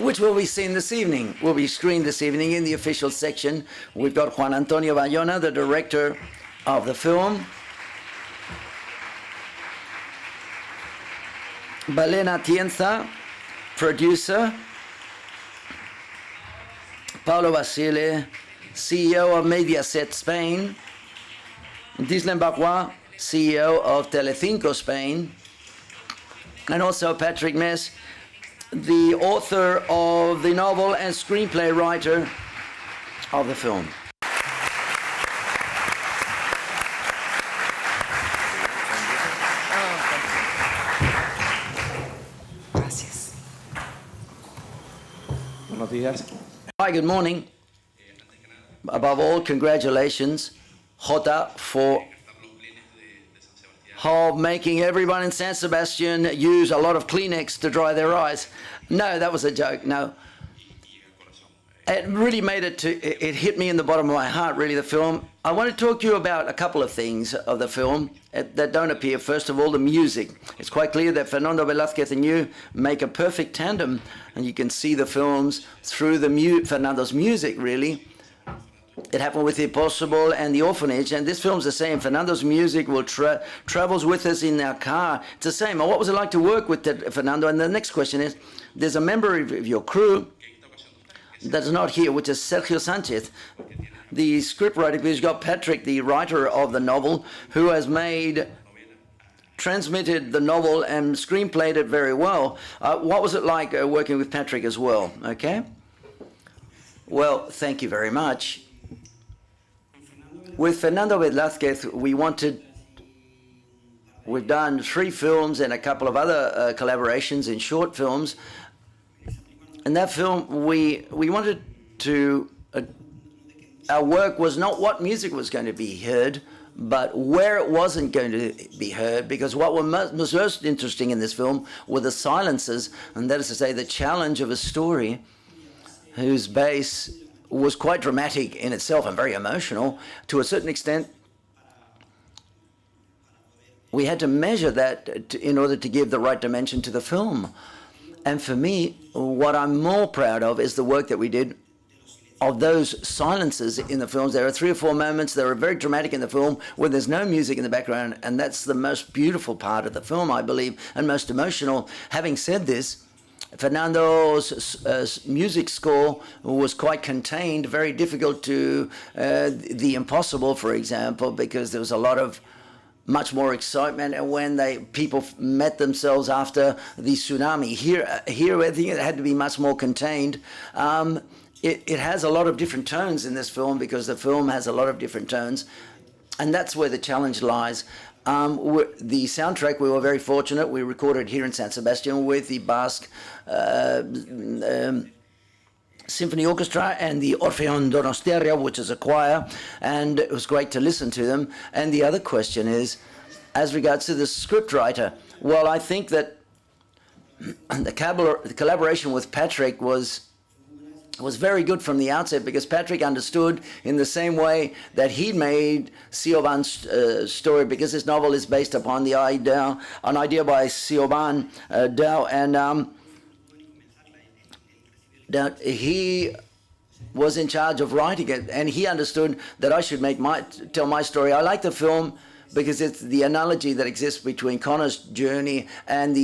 which will be seen this evening, will be screened this evening in the official section. We've got Juan Antonio Bayona, the director of the film. Balena Tienza, producer. Paulo Basile, CEO of Mediaset Spain. Dislen Barrois, CEO of Telecinco Spain. And also Patrick Mess, the author of the novel and screenplay writer of the film. Gracias. Buenos días. Hi, good morning. Above all, congratulations, Jota, for making everyone in San Sebastian use a lot of Kleenex to dry their eyes. No, that was a joke, no. It really made it it hit me in the bottom of my heart, really, the film. I want to talk to you about a couple of things of the film that don't appear. First of all, the music. It's quite clear that Fernando Velázquez and you make a perfect tandem, and you can see the films through Fernando's music, really. It happened with The Impossible and The Orphanage, and this film's the same. Fernando's music will travels with us in our car. It's the same. What was it like to work with Fernando? And the next question is, there's a member of your crew that's not here, which is Sergio Sanchez, the scriptwriter, because you've got Patrick, the writer of the novel, who has transmitted the novel and screenplayed it very well. What was it like working with Patrick as well? Okay. Well, thank you very much. With Fernando Velázquez, we've done 3 films and a couple of other collaborations in short films. In that film, we wanted to, our work was not what music was going to be heard, but where it wasn't going to be heard, because what was most interesting in this film were the silences, and that is to say the challenge of a story whose base was quite dramatic in itself and very emotional. To a certain extent, we had to measure that in order to give the right dimension to the film. And for me, what I'm more proud of is the work that we did of those silences in the films. There are 3 or 4 moments that are very dramatic in the film where there's no music in the background, and that's the most beautiful part of the film, I believe, and most emotional. Having said this, Fernando's music score was quite contained, very difficult to The Impossible, for example, because there was a lot of much more excitement, and when people met themselves after the tsunami. Here I think it had to be much more contained. It has a lot of different tones in this film, because the film has a lot of different tones, and that's where the challenge lies. The soundtrack, we were very fortunate. We recorded here in San Sebastian with the Basque Symphony Orchestra and the Orfeon Donostia, which is a choir, and it was great to listen to them. And the other question is, as regards to the scriptwriter, well, I think that the collaboration with Patrick was very good from the outset, because Patrick understood in the same way that he made Siobhan's story, because this novel is based upon an idea by Siobhan Dow, and that he was in charge of writing it, and he understood that I should tell my story. I like the film because it's the analogy that exists between Connor's journey and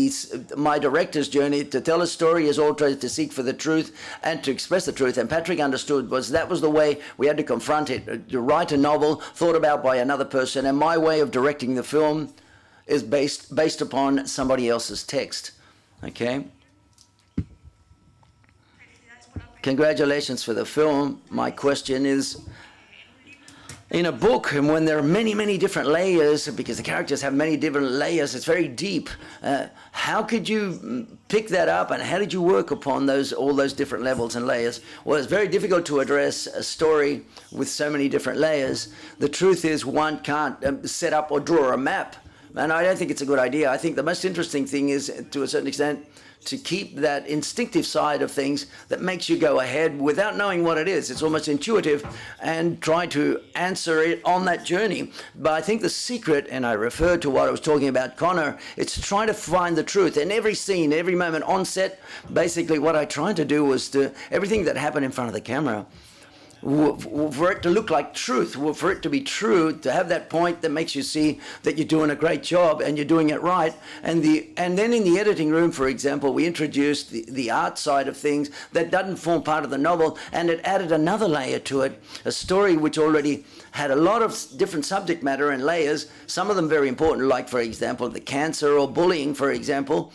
my director's journey. To tell a story is always to seek for the truth and to express the truth. And Patrick understood that was the way we had to confront it. To write a novel thought about by another person, and my way of directing the film is based upon somebody else's text. Okay? Congratulations for the film. My question is, in a book, and when there are many, many different layers, because the characters have many different layers, it's very deep. How could you pick that up, and how did you work upon all those different levels and layers? Well, it's very difficult to address a story with so many different layers. The truth is, one can't set up or draw a map, and I don't think it's a good idea. I think the most interesting thing is, to a certain extent, to keep that instinctive side of things that makes you go ahead without knowing what it is. It's almost intuitive, and try to answer it on that journey. But I think the secret, and I refer to what I was talking about, Connor, it's trying to find the truth. In every scene, every moment on set, basically what I tried to do was to, everything that happened in front of the camera, for it to look like truth, for it to be true, to have that point that makes you see that you're doing a great job and you're doing it right. And then in the editing room, for example, we introduced the art side of things that doesn't form part of the novel, and it added another layer to it, a story which already had a lot of different subject matter and layers, some of them very important, like, for example, the cancer or bullying, for example.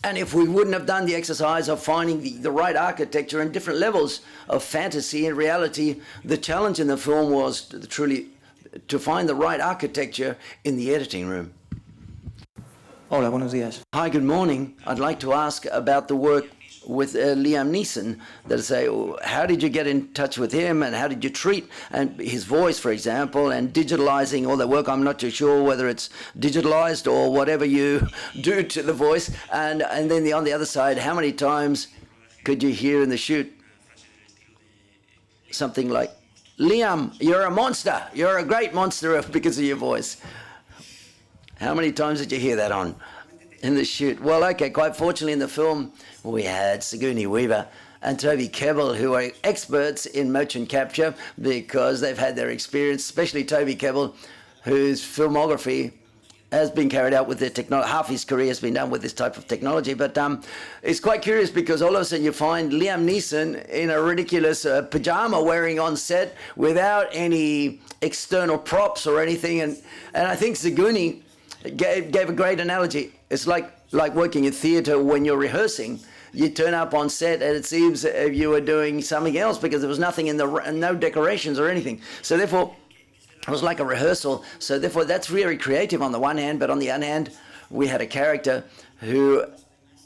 And if we wouldn't have done the exercise of finding the right architecture and different levels of fantasy and reality, the challenge in the film was truly to find the right architecture in the editing room. Hola, buenos días. Hi, good morning. I'd like to ask about the work with Liam Neeson. That is, how did you get in touch with him, and how did you treat and his voice, for example, and digitalizing all the work? I'm not too sure whether it's digitalized or whatever you do to the voice. And then on the other side, how many times could you hear in the shoot something like, "Liam, you're a monster. You're a great monster," because of your voice? How many times did you hear that in the shoot? Well, okay, quite fortunately in the film, we had Sigourney Weaver and Toby Kebbell, who are experts in motion capture because they've had their experience, especially Toby Kebbell, whose filmography has been carried out with the technology. Half his career has been done with this type of technology. But it's quite curious because all of a sudden you find Liam Neeson in a ridiculous pajama wearing on set without any external props or anything. And I think Sigourney gave a great analogy. It's like working in theatre when you're rehearsing. You turn up on set and it seems you were doing something else because there was nothing no decorations or anything. So therefore, it was like a rehearsal. So therefore, that's very creative on the one hand, but on the other hand, we had a character who,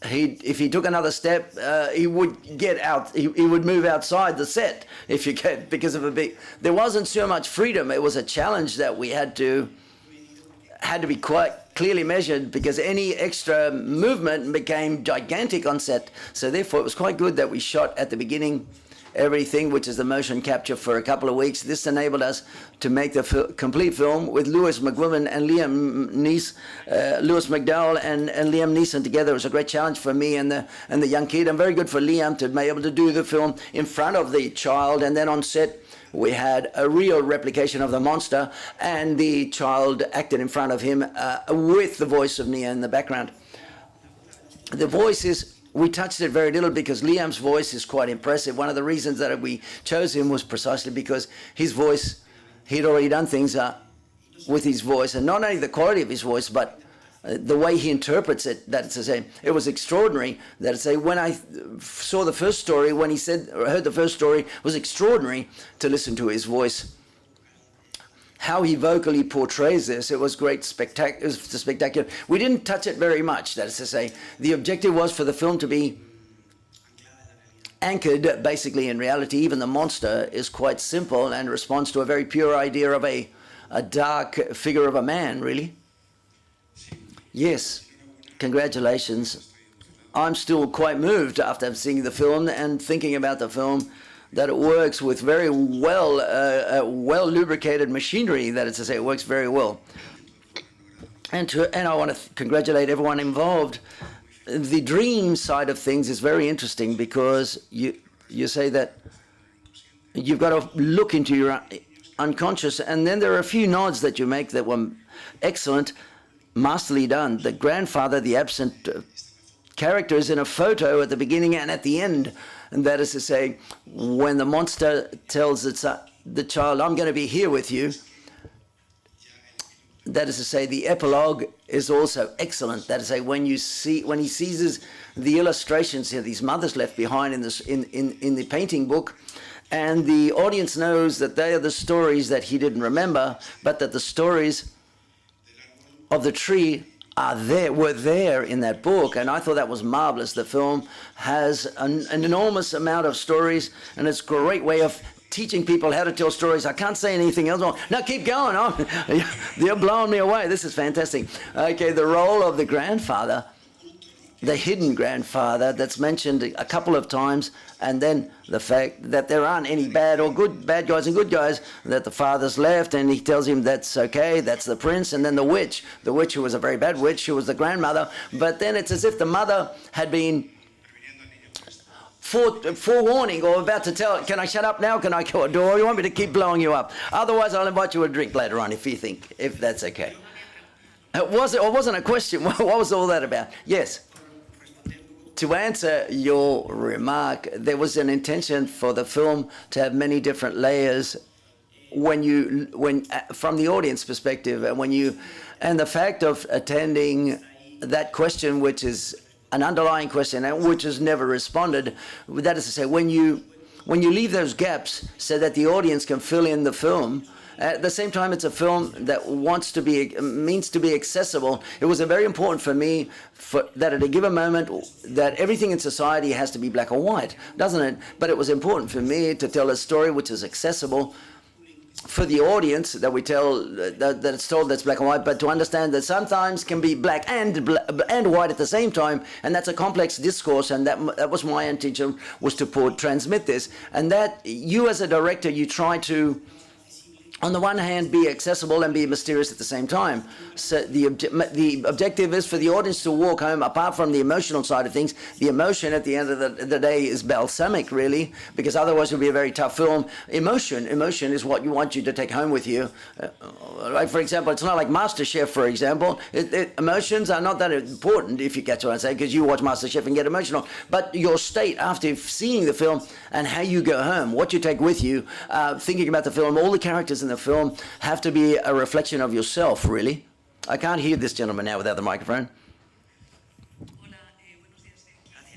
if he took another step, he would get out. He would move outside the set because of there wasn't so much freedom. It was a challenge that we had to be quite clearly measured because any extra movement became gigantic on set. So therefore, it was quite good that we shot at the beginning everything, which is the motion capture, for a couple of weeks. This enabled us to make the complete film with Lewis McGovern and Lewis McDowell and Liam Neeson together. It was a great challenge for me and the young kid, and very good for Liam to be able to do the film in front of the child, and then on set we had a real replication of the monster, and the child acted in front of him with the voice of Nia in the background. The voice we touched it very little because Liam's voice is quite impressive. One of the reasons that we chose him was precisely because his voice, he'd already done things with his voice, and not only the quality of his voice, but the way he interprets it. That's to say, it was extraordinary. That is to say, when I saw the first story, when he heard the first story, it was extraordinary to listen to his voice. How he vocally portrays this, it was great, spectacular. We didn't touch it very much. That is to say, the objective was for the film to be anchored basically in reality. Even the monster is quite simple and responds to a very pure idea of a dark figure of a man, really. Yes, congratulations. I'm still quite moved after seeing the film and thinking about the film, that it works with very well lubricated machinery. That is to say, it works very well. And I want to congratulate everyone involved. The dream side of things is very interesting because you say that you've got to look into your unconscious, and then there are a few nods that you make that were excellent, masterly done. The grandfather, the absent character, is in a photo at the beginning and at the end. And that is to say, when the monster tells the child, "I'm going to be here with you," that is to say, the epilogue is also excellent. That is to say, when he sees the illustrations here, these mothers left behind in the painting book, and the audience knows that they are the stories that he didn't remember, but that the stories of the tree were there in that book, and I thought that was marvelous. The film has an enormous amount of stories, and it's a great way of teaching people how to tell stories. I can't say anything else. No, keep going. You're blowing me away. This is fantastic. Okay, the role of the grandfather the hidden grandfather that's mentioned a couple of times, and then the fact that there aren't any bad guys and good guys, that the father's left and he tells him that's okay, that's the prince, and then the witch who was a very bad witch, who was the grandmother, but then it's as if the mother had been forewarning or about to tell, can I shut up now? Can I go door? You want me to keep blowing you up? Otherwise, I'll invite you a drink later on if that's okay. It wasn't a question. What was all that about? Yes. To answer your remark, there was an intention for the film to have many different layers when from the audience perspective, and the fact of attending that question, which is an underlying question and which is never responded. That is to say, when you leave those gaps so that the audience can fill in the film. At the same time, it's a film that means to be accessible. It was very important for me that at a given moment that everything in society has to be black or white, doesn't it? But it was important for me to tell a story which is accessible for the audience, that we tell that it's told that's black and white, but to understand that sometimes can be black and white at the same time, and that's a complex discourse, and that was my intention, was to transmit this, and that you as a director, you try to, on the one hand, be accessible and be mysterious at the same time. So the objective is for the audience to walk home, apart from the emotional side of things. The emotion at the end of the day is balsamic, really, because otherwise it would be a very tough film. Emotion is what you want you to take home with you. Like, for example, it's not like MasterChef, for example. Emotions are not that important, if you get what I'm saying, because you watch MasterChef and get emotional. But your state after seeing the film and how you go home, what you take with you, thinking about the film, all the characters in the film have to be a reflection of yourself, really. I can't hear this gentleman now without the microphone.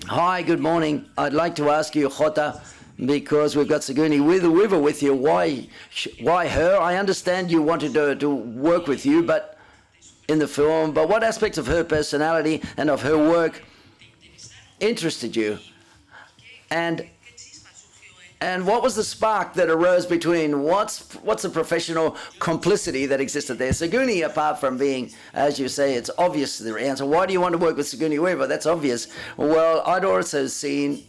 Hi, good morning. I'd like to ask you, Jota, because we've got Saguni Weaver with you. Why her? I understand you wanted to work with you, but in the film, but what aspects of her personality and of her work interested you? And what was the spark that arose between what's the professional complicity that existed there? Saguni, apart from being, as you say, it's obvious the answer. Why do you want to work with Saguni Weaver? That's obvious. Well, I'd also seen,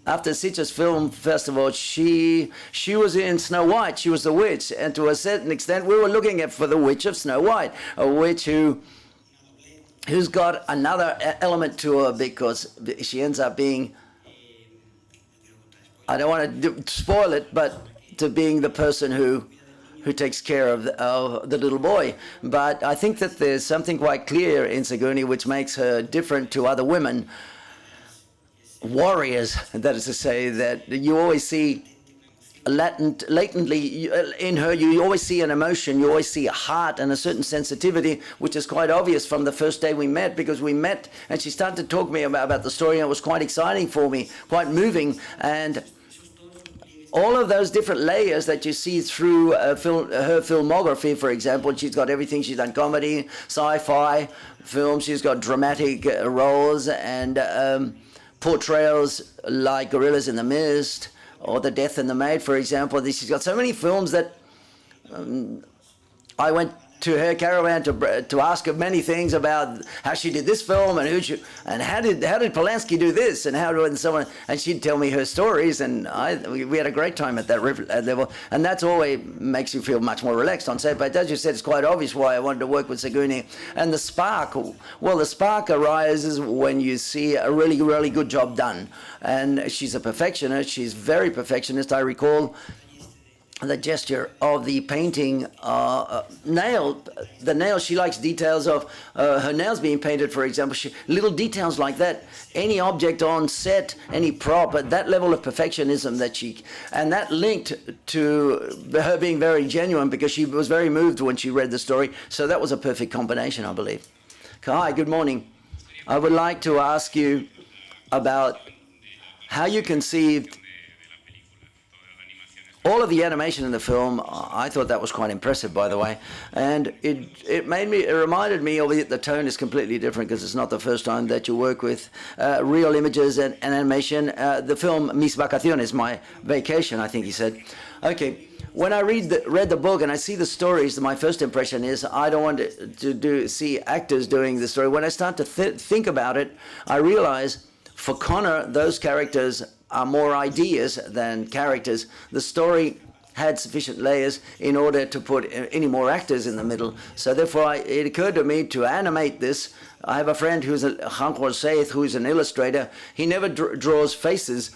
after Sitges Film Festival, she was in Snow White. She was the witch. And to a certain extent, we were looking for the witch of Snow White, a witch who's got another element to her, because she ends up being, I don't want to spoil it, but to being the person who takes care of the little boy. But I think that there's something quite clear in Saguni which makes her different to other women, warriors, that is to say, that you always see latently in her, you always see an emotion, you always see a heart and a certain sensitivity, which is quite obvious from the first day we met, because we met and she started to talk to me about the story, and it was quite exciting for me, quite moving. And all of those different layers that you see through her filmography, for example, she's got everything. She's done comedy, sci-fi films, she's got dramatic roles and portrayals like Gorillas in the Mist or The Death and the Maid, for example. She's got so many films that I went to her caravan to ask her many things about how she did this film and how did Polanski do this and she'd tell me her stories, and we had a great time at that level, and that's always makes you feel much more relaxed on set. But as you said, it's quite obvious why I wanted to work with Saguni. And the spark arises when you see a really, really good job done, and she's a perfectionist. She's very perfectionist. I recall the gesture of the painting the nails. She likes details of her nails being painted, for example. Little details like that. Any object on set, any prop, at that level of perfectionism and that linked to her being very genuine, because she was very moved when she read the story. So that was a perfect combination, I believe. Hi, good morning. I would like to ask you about how you conceived all of the animation in the film, I thought that was quite impressive, by the way, and it reminded me, albeit the tone is completely different because it's not the first time that you work with real images and animation. The film Mis Vacaciones, My Vacation, I think he said. Okay, when I read the book and I see the stories, my first impression is I don't want to see actors doing the story. When I start to think about it, I realize for Connor, those characters are more ideas than characters. The story had sufficient layers in order to put any more actors in the middle. So therefore, it occurred to me to animate this. I have a friend who's Juan José, who's an illustrator. He never draws faces.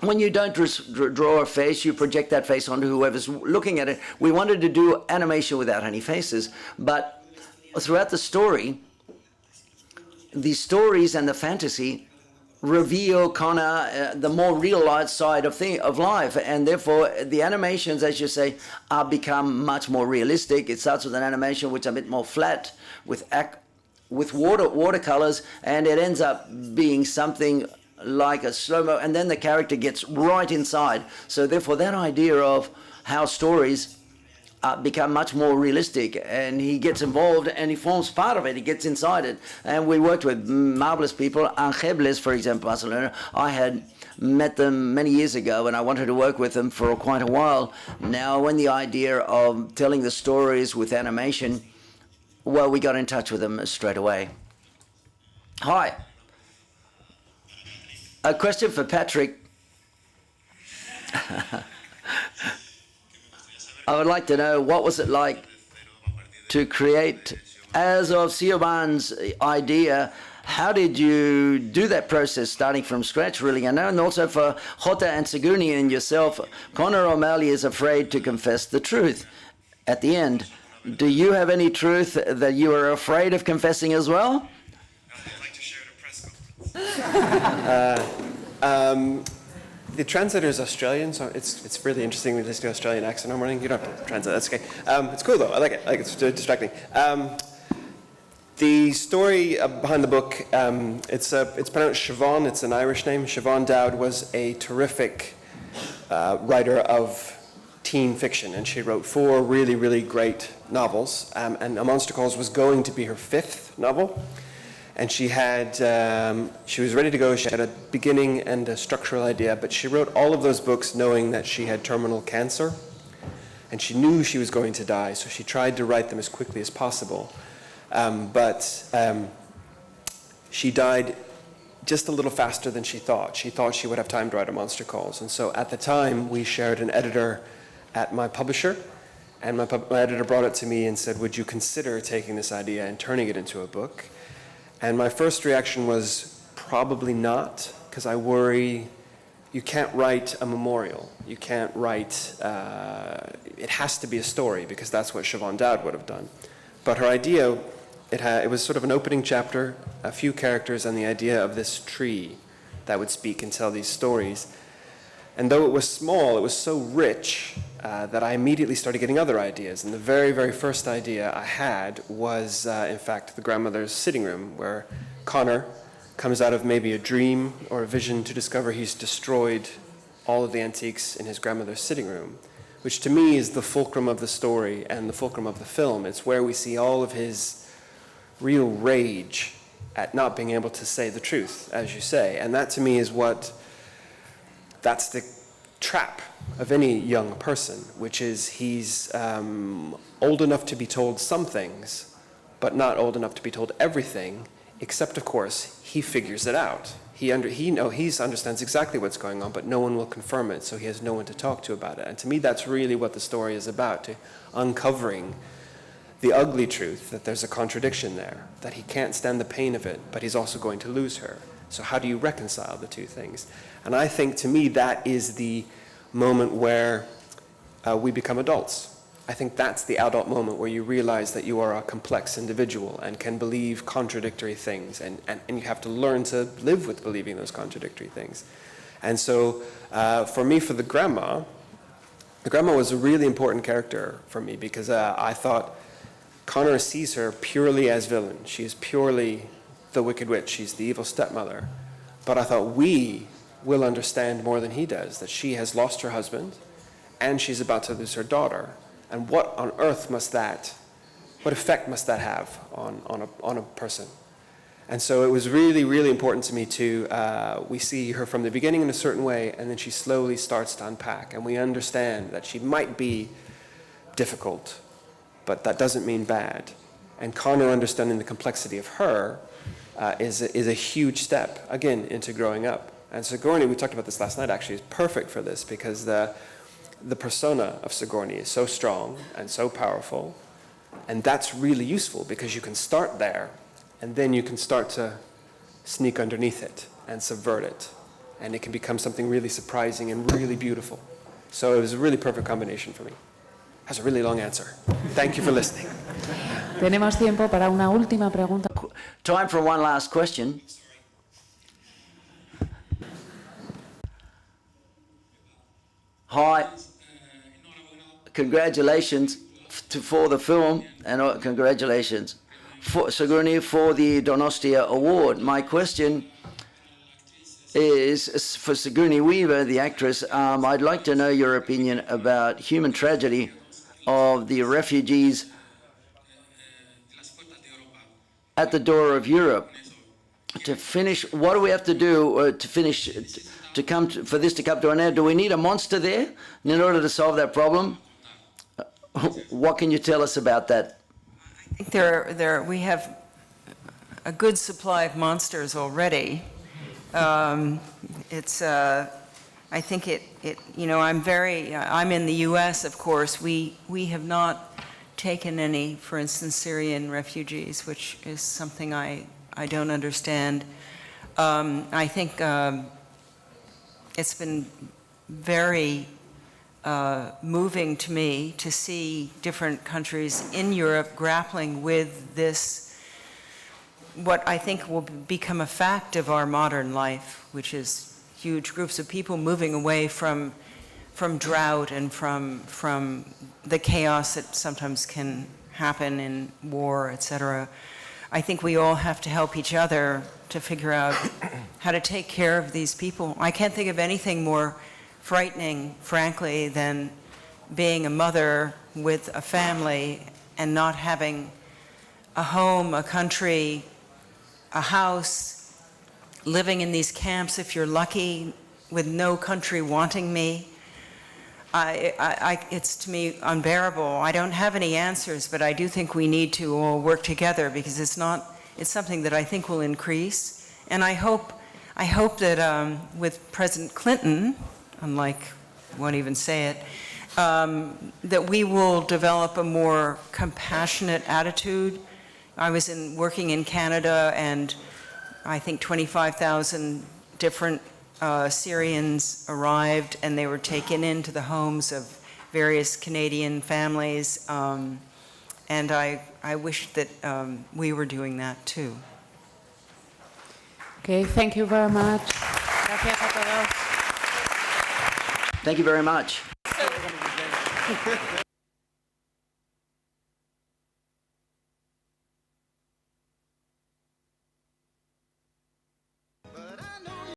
When you don't draw a face, you project that face onto whoever's looking at it. We wanted to do animation without any faces, but throughout the stories and the fantasy reveal Connor the more realized side of life, and therefore the animations, as you say, are become much more realistic. It starts with an animation which is a bit more flat with watercolors, and it ends up being something like a slow-mo, and then the character gets right inside. So therefore that idea of how stories become much more realistic, and he gets involved and he forms part of it, he gets inside it. And we worked with marvelous people. Angebles, for example, Barcelona, I had met them many years ago and I wanted to work with them for quite a while. Now when the idea of telling the stories with animation, well, we got in touch with them straight away. Hi. A question for Patrick. I would like to know, what was it like to create, as of Siobhan's idea, how did you do that process starting from scratch, really? And also for Jota and Seguni and yourself, Connor O'Malley is afraid to confess the truth at the end. Do you have any truth that you are afraid of confessing as well? I'd like to share at a press conference. The translator is Australian, so it's really interesting to listen to Australian accent all morning. You don't have to translate, that's okay. It's cool though, I like it, it's distracting. The story behind the book, it's pronounced Siobhan, it's an Irish name. Siobhan Dowd was a terrific writer of teen fiction, and she wrote 4 really, really great novels, and A Monster Calls was going to be her 5th novel. And she was ready to go. She had a beginning and a structural idea, but she wrote all of those books knowing that she had terminal cancer, and she knew she was going to die, so she tried to write them as quickly as possible. But she died just a little faster than she thought. She thought she would have time to write A Monster Calls, and so at the time we shared an editor at my publisher, and my editor brought it to me and said, would you consider taking this idea and turning it into a book? And my first reaction was probably not, because I worry you can't write a memorial. You can't write, it has to be a story, because that's what Siobhan Dowd would have done. But her idea, it was sort of an opening chapter, a few characters, and the idea of this tree that would speak and tell these stories. And though it was small, it was so rich that I immediately started getting other ideas. And the very, very first idea I had was, in fact, the grandmother's sitting room, where Connor comes out of maybe a dream or a vision to discover he's destroyed all of the antiques in his grandmother's sitting room, which to me is the fulcrum of the story and the fulcrum of the film. It's where we see all of his real rage at not being able to say the truth, as you say. And that to me is that's the trap of any young person, which is he's old enough to be told some things, but not old enough to be told everything, except, of course, he figures it out. He understands exactly what's going on, but no one will confirm it, so he has no one to talk to about it. And to me, that's really what the story is about, to uncovering the ugly truth, that there's a contradiction there, that he can't stand the pain of it, but he's also going to lose her. So how do you reconcile the two things? And I think, to me, that is the moment where we become adults. I think that's the adult moment where you realize that you are a complex individual and can believe contradictory things, and you have to learn to live with believing those contradictory things. And so for me, for the grandma was a really important character for me, because I thought Connor sees her purely as villain. She is purely the Wicked Witch. She's the evil stepmother. But I thought we will understand more than he does, that she has lost her husband, and she's about to lose her daughter. And what on earth what effect must that have on a person? And so it was really, really important to me we see her from the beginning in a certain way, and then she slowly starts to unpack. And we understand that she might be difficult, but that doesn't mean bad. And Connor understanding the complexity of her is a huge step, again, into growing up. And Sigourney, we talked about this last night, actually, is perfect for this, because the persona of Sigourney is so strong and so powerful, and that's really useful, because you can start there, and then you can start to sneak underneath it and subvert it, and it can become something really surprising and really beautiful. So it was a really perfect combination for me. That's a really long answer. Thank you for listening. Tenemos tiempo para una última pregunta. Time for one last question. Hi. Congratulations for the film, and congratulations for Sigourney for the Donostia Award. My question is for Sigourney Weaver, the actress. I'd like to know your opinion about human tragedy of the refugees at the door of Europe. To finish, what do we have to do to finish, for this to come to an end? Do we need a monster there in order to solve that problem? What can you tell us about that? I think we have a good supply of monsters already. I think I'm in the U.S., of course. We have not taken any, for instance, Syrian refugees, which is something I don't understand. I think it's been very moving to me to see different countries in Europe grappling with this, what I think will become a fact of our modern life, which is huge groups of people moving away from drought and from the chaos that sometimes can happen in war, etc. I think we all have to help each other to figure out how to take care of these people. I can't think of anything more frightening, frankly, than being a mother with a family and not having a home, a country, a house, living in these camps, if you're lucky, with no country wanting me. It's to me unbearable. I don't have any answers, but I do think we need to all work together, because it's something that I think will increase. And I hope that with President Clinton, unlike I won't even say it, that we will develop a more compassionate attitude. I was working in Canada, and I think 25,000 different Syrians arrived, and they were taken into the homes of various Canadian families, and I wish that we were doing that too. Okay, thank you very much. Gracias a todos. Thank you very much.